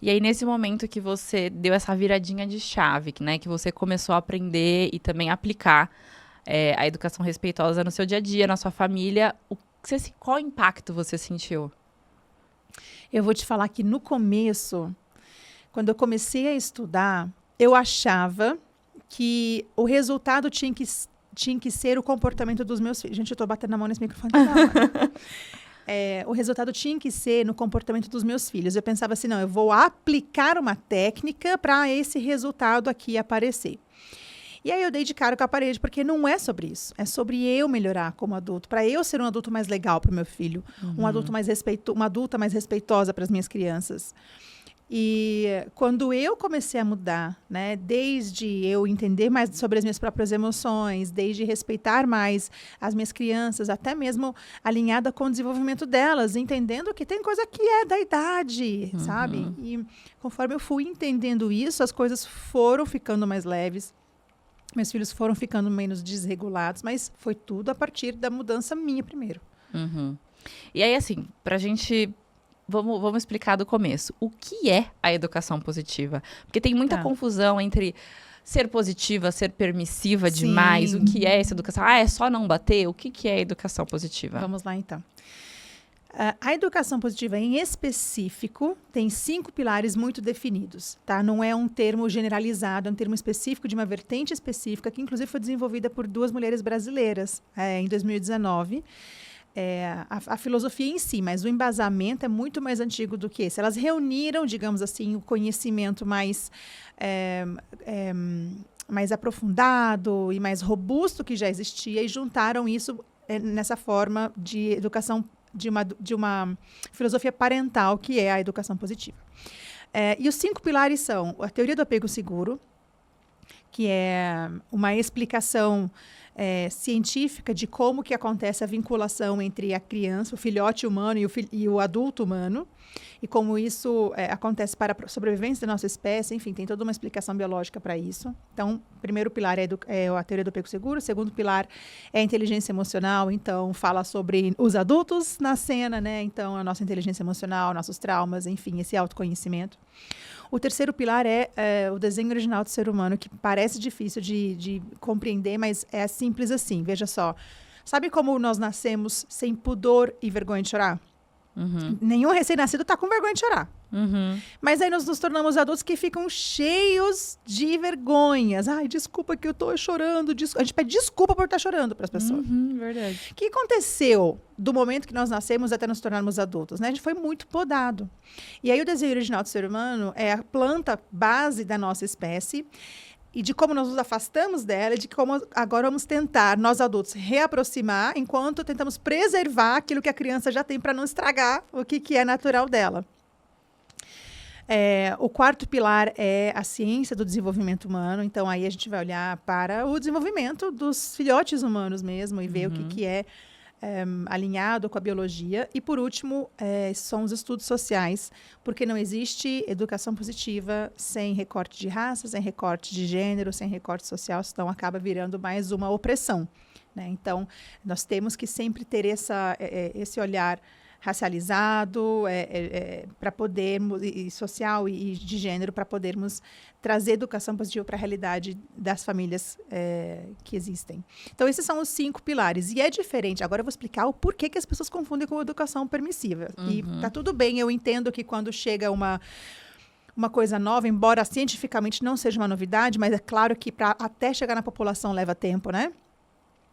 E aí, nesse momento que você deu essa viradinha de chave, né? Que você começou a aprender e também aplicar a educação respeitosa no seu dia a dia, na sua família, qual impacto você sentiu? Eu vou te falar que no começo, quando eu comecei a estudar, eu achava que o resultado tinha que ser o comportamento dos meus filhos. Gente, eu tô batendo a mão nesse microfone toda hora. O resultado tinha que ser no comportamento dos meus filhos. Eu pensava assim, não, eu vou aplicar uma técnica para esse resultado aqui aparecer. E aí eu dei de cara com a parede, porque não é sobre isso. É sobre eu melhorar como adulto, para eu ser um adulto mais legal para o meu filho, uma adulta mais respeitosa para as minhas crianças. E quando eu comecei a mudar, né, desde eu entender mais sobre as minhas próprias emoções, desde respeitar mais as minhas crianças, até mesmo alinhada com o desenvolvimento delas, entendendo que tem coisa que é da idade, sabe? E conforme eu fui entendendo isso, as coisas foram ficando mais leves. Meus filhos foram ficando menos desregulados, mas foi tudo a partir da mudança minha primeiro. E aí, assim, pra gente... Vamos explicar do começo. O que é a educação positiva? Porque tem muita confusão entre ser positiva, ser permissiva demais. O que é essa educação? É só não bater? O que é a educação positiva? Vamos lá, então. A educação positiva, em específico, tem 5 pilares muito definidos, tá? Não é um termo generalizado, é um termo específico de uma vertente específica, que inclusive foi desenvolvida por 2 mulheres brasileiras em 2019. A filosofia em si, mas o embasamento é muito mais antigo do que esse. Elas reuniram, digamos assim, o conhecimento mais aprofundado e mais robusto que já existia e juntaram isso nessa forma de educação de uma filosofia parental, que é a educação positiva. E os 5 pilares são a teoria do apego seguro, que é uma explicação científica de como que acontece a vinculação entre a criança, o filhote humano e o adulto humano, e como isso acontece para a sobrevivência da nossa espécie. Enfim, tem toda uma explicação biológica para isso. Então, o primeiro pilar é a teoria do apego seguro, o segundo pilar é a inteligência emocional, então fala sobre os adultos na cena, né? Então, a nossa inteligência emocional, nossos traumas, enfim, esse autoconhecimento. O terceiro pilar é o desenho original do ser humano, que parece difícil de compreender, mas é simples assim. Veja só. Sabe como nós nascemos sem pudor e vergonha de chorar? Nenhum recém-nascido está com vergonha de chorar. Mas aí nós nos tornamos adultos que ficam cheios de vergonhas. Ai, desculpa que eu estou chorando. A gente pede desculpa por estar chorando para as pessoas. Verdade. O que aconteceu do momento que nós nascemos até nos tornarmos adultos, né? A gente foi muito podado. E aí o desenho original do ser humano é a planta base da nossa espécie, e de como nós nos afastamos dela, e de como agora vamos tentar, nós adultos, reaproximar, enquanto tentamos preservar aquilo que a criança já tem para não estragar o que é natural dela. O quarto pilar é a ciência do desenvolvimento humano. Então, aí a gente vai olhar para o desenvolvimento dos filhotes humanos mesmo e ver o que é alinhado com a biologia. E, por último, são os estudos sociais, porque não existe educação positiva sem recorte de raça, sem recorte de gênero, sem recorte social, senão acaba virando mais uma opressão, né? Então, nós temos que sempre ter esse olhar racializado para podermos, e social e de gênero, para podermos trazer educação positiva para a realidade das famílias que existem. Então, esses são os 5 pilares. E é diferente. Agora eu vou explicar o porquê que as pessoas confundem com educação permissiva. E tá tudo bem, eu entendo que quando chega uma coisa nova, embora cientificamente não seja uma novidade, mas é claro que até chegar na população leva tempo, né?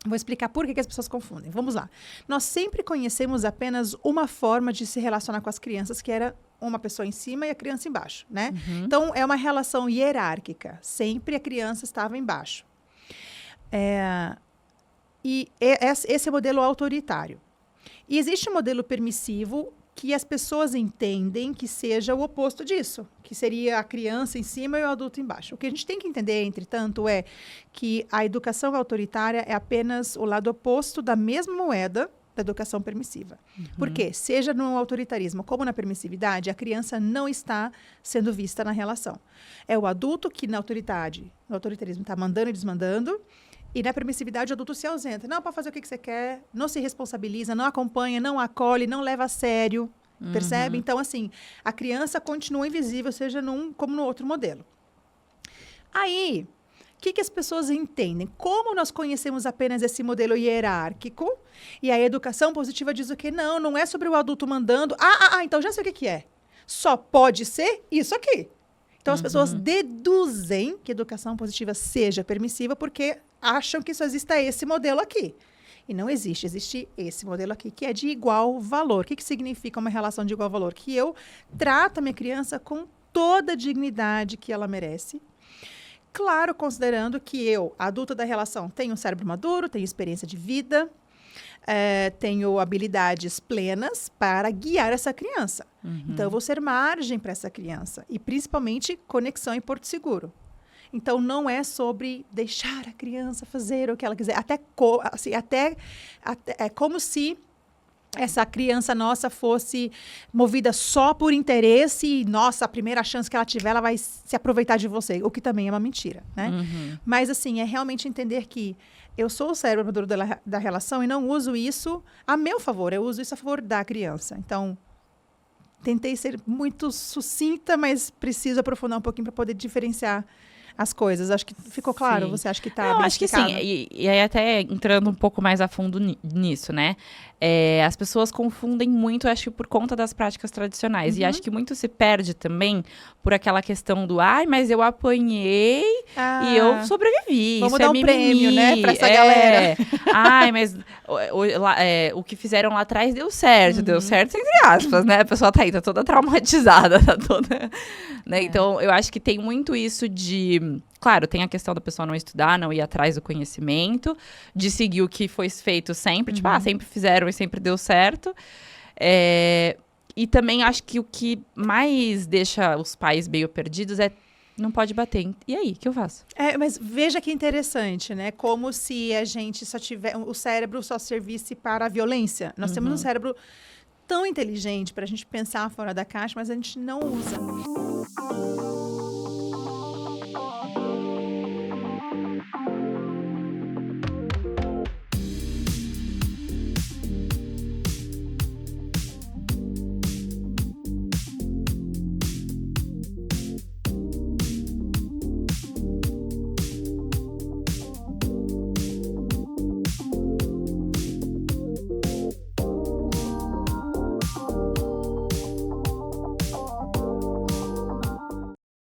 Vou explicar por que as pessoas confundem. Vamos lá. Nós sempre conhecemos apenas uma forma de se relacionar com as crianças, que era uma pessoa em cima e a criança embaixo, né? Então, é uma relação hierárquica. Sempre a criança estava embaixo. Esse é o modelo autoritário. E existe um modelo permissivo que as pessoas entendem que seja o oposto disso, que seria a criança em cima e o adulto embaixo. O que a gente tem que entender, entretanto, é que a educação autoritária é apenas o lado oposto da mesma moeda da educação permissiva. Por quê? Seja no autoritarismo como na permissividade, a criança não está sendo vista na relação. É o adulto que no autoritarismo está mandando e desmandando, e na permissividade o adulto se ausenta. Não, pode fazer o que você quer, não se responsabiliza, não acompanha, não acolhe, não leva a sério. percebe? Então, assim, a criança continua invisível, seja como no outro modelo. Aí, o que as pessoas entendem? Como nós conhecemos apenas esse modelo hierárquico, e a educação positiva diz o quê? Não é sobre o adulto mandando. Então já sei o que é. Só pode ser isso aqui. Então, as pessoas deduzem que educação positiva seja permissiva porque acham que só exista esse modelo aqui. E não existe. Existe esse modelo aqui, que é de igual valor. O que significa uma relação de igual valor? Que eu trato a minha criança com toda a dignidade que ela merece. Claro, considerando que eu, adulta da relação, tenho um cérebro maduro, tenho experiência de vida, tenho habilidades plenas para guiar essa criança. Então, eu vou ser margem para essa criança. E, principalmente, conexão em Porto Seguro. Então, não é sobre deixar a criança fazer o que ela quiser. É como se essa criança nossa fosse movida só por interesse e, nossa, a primeira chance que ela tiver, ela vai se aproveitar de você. O que também é uma mentira, né? Mas, assim, é realmente entender que eu sou o cérebro maduro da relação e não uso isso a meu favor. Eu uso isso a favor da criança. Então, tentei ser muito sucinta, mas preciso aprofundar um pouquinho para poder diferenciar as coisas. Acho que ficou claro? Sim. Você acha que está bem acho explicado? Que sim. E aí até entrando um pouco mais a fundo nisso, né? As pessoas confundem muito, acho que por conta das práticas tradicionais. E acho que muito se perde também por aquela questão do mas eu apanhei e eu sobrevivi. Vamos isso dar um prêmio, né? Pra essa galera. Mas o que fizeram lá atrás deu certo. Deu certo entre aspas, né? A pessoa tá toda traumatizada, tá toda... Né? Então, eu acho que tem muito isso de... Claro, tem a questão da pessoa não estudar, não ir atrás do conhecimento, de seguir o que foi feito sempre. Tipo, sempre fizeram e sempre deu certo. E também acho que o que mais deixa os pais meio perdidos é não pode bater. E aí, o que eu faço? Mas veja que interessante, né? Como se a gente o cérebro só servisse para a violência. Nós temos um cérebro tão inteligente para a gente pensar fora da caixa, mas a gente não usa.